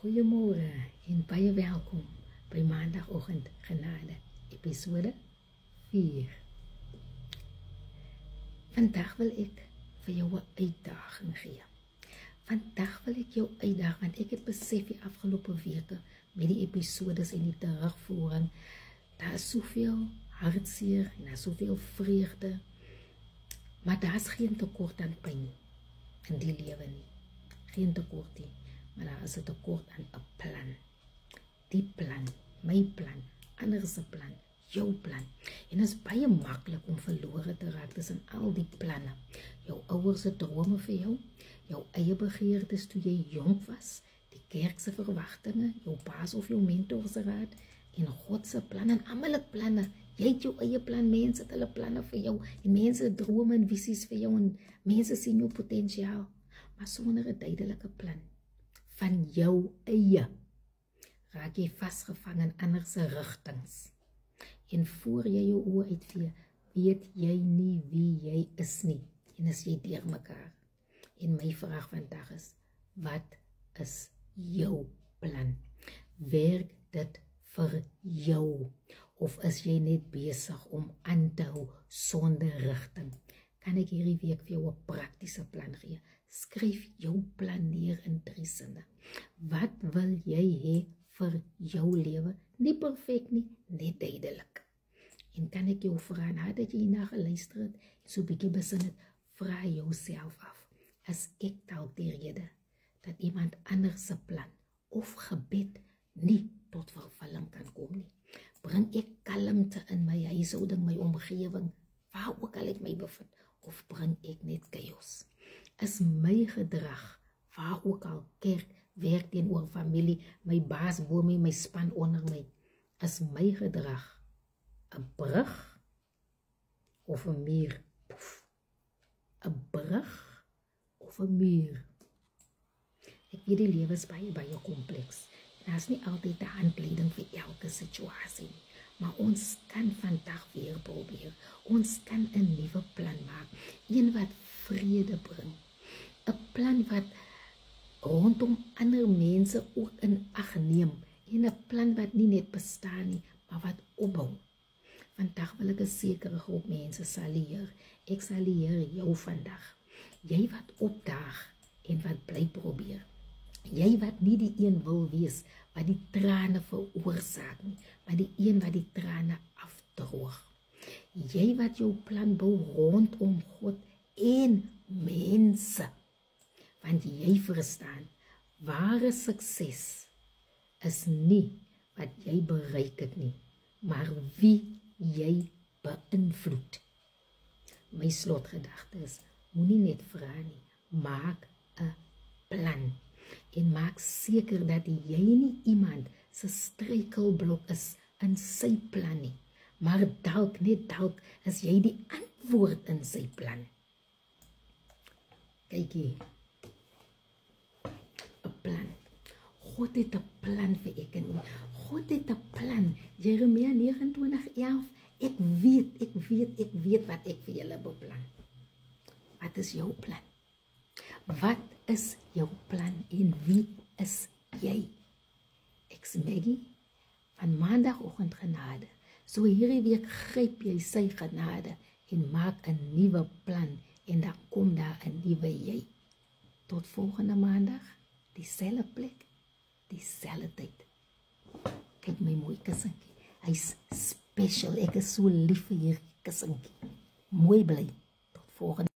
Goeiemorgen en baie welkom by Maandagoggend Genade, episode 4. Vandag wil ek vir jou 'n uitdaging gee. Vandag wil ek jou uitdaag, want ek het besef die afgelope weke met die episodes en die terugvoering, daar is soveel hartseer en daar is soveel vreugde, maar daar is geen tekort aan pyn in die lewe nie. Geen tekort nie. Maar daar is 'n tekort aan 'n plan. Die plan, my plan, ander se plan, jou plan. En dit is baie maklik om verlore te raak tussen al die planne. Jou ouers se drome vir jou eie begeertes toe jy jonk was, die kerk se verwagtinge, jou baas of jou mentor se raad en God se plan en almal het planne. Jy het jou eie plan, mense het hulle planne vir jou en mense het drome en visies vir jou en mense sien jou potensiaal, maar sonder 'n duidelike plan van jou eie, raak jy vasgevang in ander se rigtings. En voor jy jou oë uitvee, weet jy nie wie jy is nie. En is jy deurmekaar. En my vraag vandag is, wat is jou plan? Werk dit vir jou? Of is jy net besig om aan te hou sonder rigting? Kan ek hierdie week vir jou 'n praktiese plan gee? Skryf jou plan neer in 3 sinne. Wat wil jy hê vir jou lewe? Nie perfek nie, net duidelik. En kan ek jou vra, nadat jy hierna geluister het, so 'n bietjie besin het, vra jouself af, is ek dalk die rede dat iemand anders se plan of gebed nie tot vervulling kan kom nie? Bring ek kalmte in my huishouding, my omgewing, waar ook al ek my bevind, of bring ek net chaos? Is my gedrag, waar ook al, kerk, werk teenoor familie, my baas bo my span onder my, is my gedrag 'n brug of 'n muur? 'n brug of 'n muur? Ek weet die lewe is baie kompleks. Daar is nie altyd 'n handleiding vir elke situasie nie. Maar ons kan vandag weer probeer. Ons kan 'n nuwe plan maak. Een wat vrede bring. 'n plan wat rondom ander mense ook in ag neem. En 'n plan wat nie net bestaan nie, maar wat opbou. Vandag wil ek 'n sekere groep mense sal leer. Ek sal leer jou vandag. Jy wat opdaag en wat bly probeer. Jy wat nie die een wil wees wat die trane veroorsaak nie, maar die een wat die trane afdroog. Jy wat jou plan bou rondom God en mense. Want jy verstaan, ware sukses is nie wat jy bereik het nie, maar wie jy beïnvloed. My slotgedagte is, moenie net vra nie, maak 'n plan. En maak seker dat jy nie iemand se struikelblok is in sy plan nie, maar dalk is jy die antwoord in sy plan. Kyk hier, 'n plan. God het 'n plan vir ek en u. God het 'n plan. Jeremia 29:11. Ek weet wat ek vir julle beplan. Wat is jou plan? Wat is jou plan en wie is jy? Ek's Maggie van Maandagoggend Genade. So hierdie week gryp jy sy genade en maak 'n nuwe plan en dan kom daar 'n nuwe jy. Tot volgende Maandag, dieselfde plek, dieselfde tyd. Kyk my mooi kussinkie. Hy's special. Ek is so lief vir hierdie kussinkie. Mooi bly. Tot volgende